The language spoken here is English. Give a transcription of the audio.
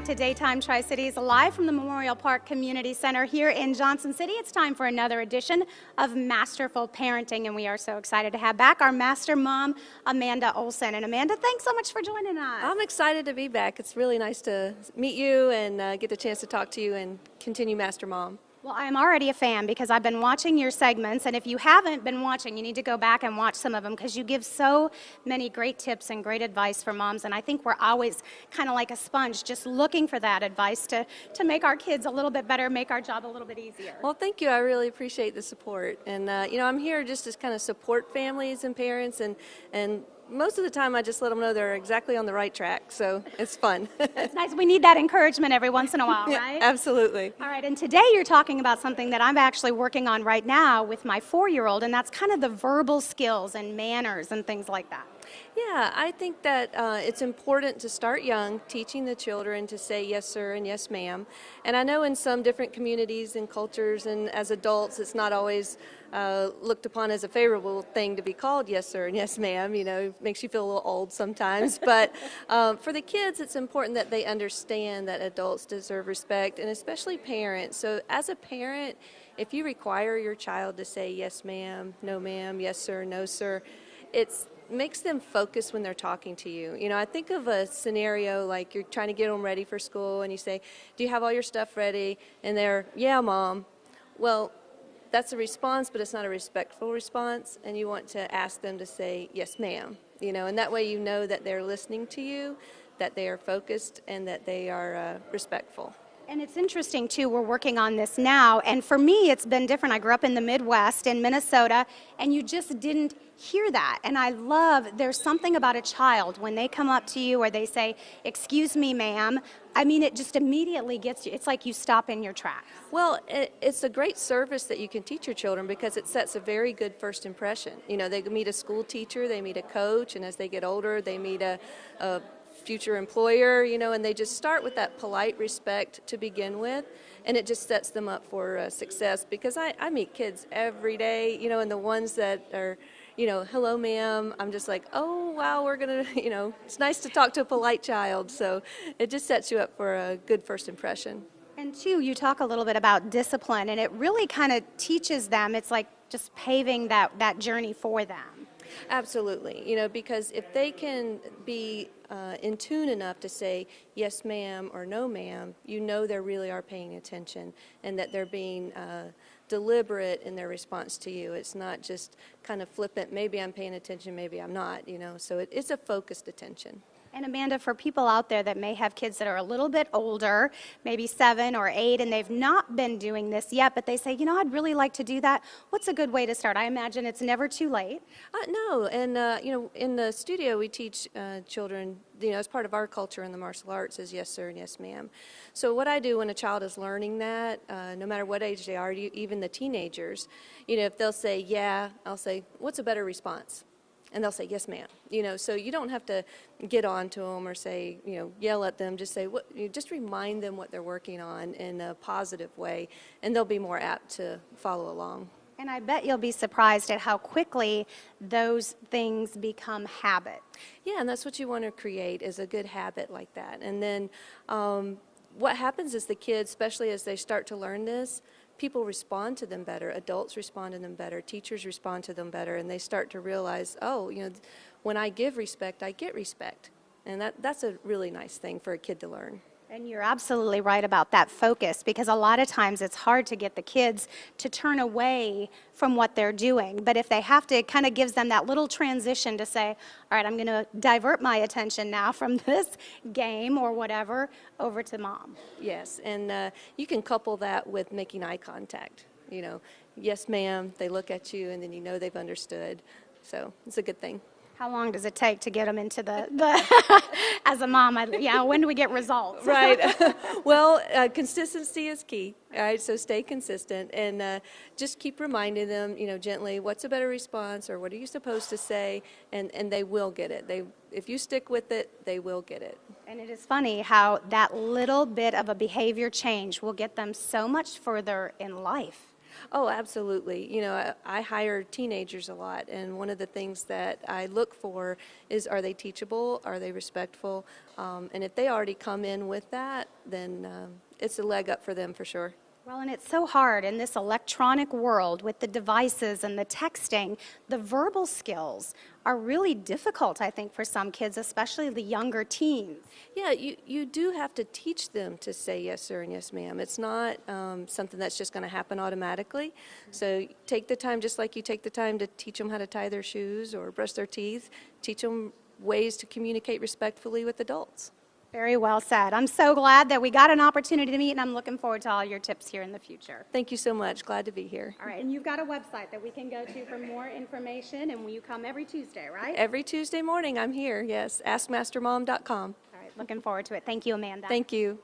back to Daytime Tri-Cities, live from the Memorial Park Community Center here in Johnson City. It's time for another edition of Masterful Parenting, and we are so excited to have back our master mom, Amanda Olson. And Amanda, thanks so much for joining us. I'm excited to be back. It's really nice to meet you and get the chance to talk to you and continue Master Mom. Well, I am already a fan because I've been watching your segments, and if you haven't been watching, you need to go back and watch some of them because you give so many great tips and great advice for moms, and I think we're always kind of like a sponge, just looking for that advice to make our kids a little bit better, make our job a little bit easier. Well, thank you. I really appreciate the support, and I'm here just to kind of support families and parents, and most of the time I just let them know they're exactly on the right track, so it's fun. It's nice. We need that encouragement every once in a while, right? Absolutely. All right, and today you're talking about something that I'm actually working on right now with my 4-year-old, and that's kind of the verbal skills and manners and things like that. Yeah, I think that it's important to start young, teaching the children to say yes sir and yes ma'am. And I know in some different communities and cultures and as adults it's not always looked upon as a favorable thing to be called yes sir and yes ma'am. You know, it makes you feel a little old sometimes. But for the kids it's important that they understand that adults deserve respect, and especially parents. So as a parent, if you require your child to say yes ma'am, no ma'am, yes sir, no sir, it's makes them focus when they're talking to you. You know, I think of a scenario like you're trying to get them ready for school and you say, do you have all your stuff ready? And they're, yeah, Mom. Well, that's a response, but it's not a respectful response, and you want to ask them to say, yes, ma'am. You know, and that way you know that they're listening to you, that they are focused, and that they are respectful. And it's interesting, too, we're working on this now, and for me, it's been different. I grew up in the Midwest, in Minnesota, and you just didn't hear that. And I love, there's something about a child, when they come up to you or they say, excuse me, ma'am, I mean, it just immediately gets you. It's like you stop in your tracks. Well, it's a great service that you can teach your children because it sets a very good first impression. You know, they meet a school teacher, they meet a coach, and as they get older, they meet a future employer, you know, and they just start with that polite respect to begin with, and it just sets them up for success. Because I meet kids every day, you know, and the ones that are, you know, hello ma'am, I'm just like, oh wow, we're gonna, you know, it's nice to talk to a polite child, so it just sets you up for a good first impression. And two, you talk a little bit about discipline, and it really kind of teaches them, it's like just paving that journey for them. Absolutely, you know, because if they can be in tune enough to say yes ma'am or no ma'am, you know they really are paying attention and that they're being deliberate in their response to you. It's not just kind of flippant, maybe I'm paying attention, maybe I'm not, you know, so it's a focused attention. And Amanda, for people out there that may have kids that are a little bit older, maybe 7 or 8, and they've not been doing this yet, but they say, you know, I'd really like to do that. What's a good way to start? I imagine it's never too late. No, and you know, in the studio we teach children, you know, as part of our culture in the martial arts is yes sir and yes ma'am. So what I do when a child is learning that, no matter what age they are, even the teenagers, you know, if they'll say yeah, I'll say, what's a better response? And they'll say, yes, ma'am. You know, so you don't have to get on to them or say, you know, yell at them. Just say, just remind them what they're working on in a positive way, and they'll be more apt to follow along. And I bet you'll be surprised at how quickly those things become habit. Yeah, and that's what you want to create, is a good habit like that. And then what happens is the kids, especially as they start to learn this, people respond to them better, adults respond to them better, teachers respond to them better, and they start to realize, oh, you know, when I give respect, I get respect. And that's a really nice thing for a kid to learn. And you're absolutely right about that focus, because a lot of times it's hard to get the kids to turn away from what they're doing. But if they have to, it kind of gives them that little transition to say, all right, I'm going to divert my attention now from this game or whatever over to mom. Yes, and you can couple that with making eye contact. You know, yes, ma'am, they look at you, and then you know they've understood. So it's a good thing. How long does it take to get them into the as a mom, when do we get results? Right. Well, consistency is key. All right, so stay consistent and just keep reminding them, you know, gently, what's a better response or what are you supposed to say, and they will get it. If you stick with it, they will get it. And it is funny how that little bit of a behavior change will get them so much further in life. Oh, absolutely. You know, I hire teenagers a lot, and one of the things that I look for is, are they teachable? Are they respectful? And if they already come in with that, then it's a leg up for them for sure. Well, and it's so hard in this electronic world with the devices and the texting. The verbal skills are really difficult, I think, for some kids, especially the younger teens. Yeah, you do have to teach them to say yes, sir, and yes, ma'am. It's not something that's just going to happen automatically. So take the time, just like you take the time to teach them how to tie their shoes or brush their teeth, teach them ways to communicate respectfully with adults. Very well said. I'm so glad that we got an opportunity to meet, and I'm looking forward to all your tips here in the future. Thank you so much. Glad to be here. All right, and you've got a website that we can go to for more information, and you come every Tuesday, right? Every Tuesday morning I'm here, yes. AskMasterMom.com. All right, looking forward to it. Thank you, Amanda. Thank you.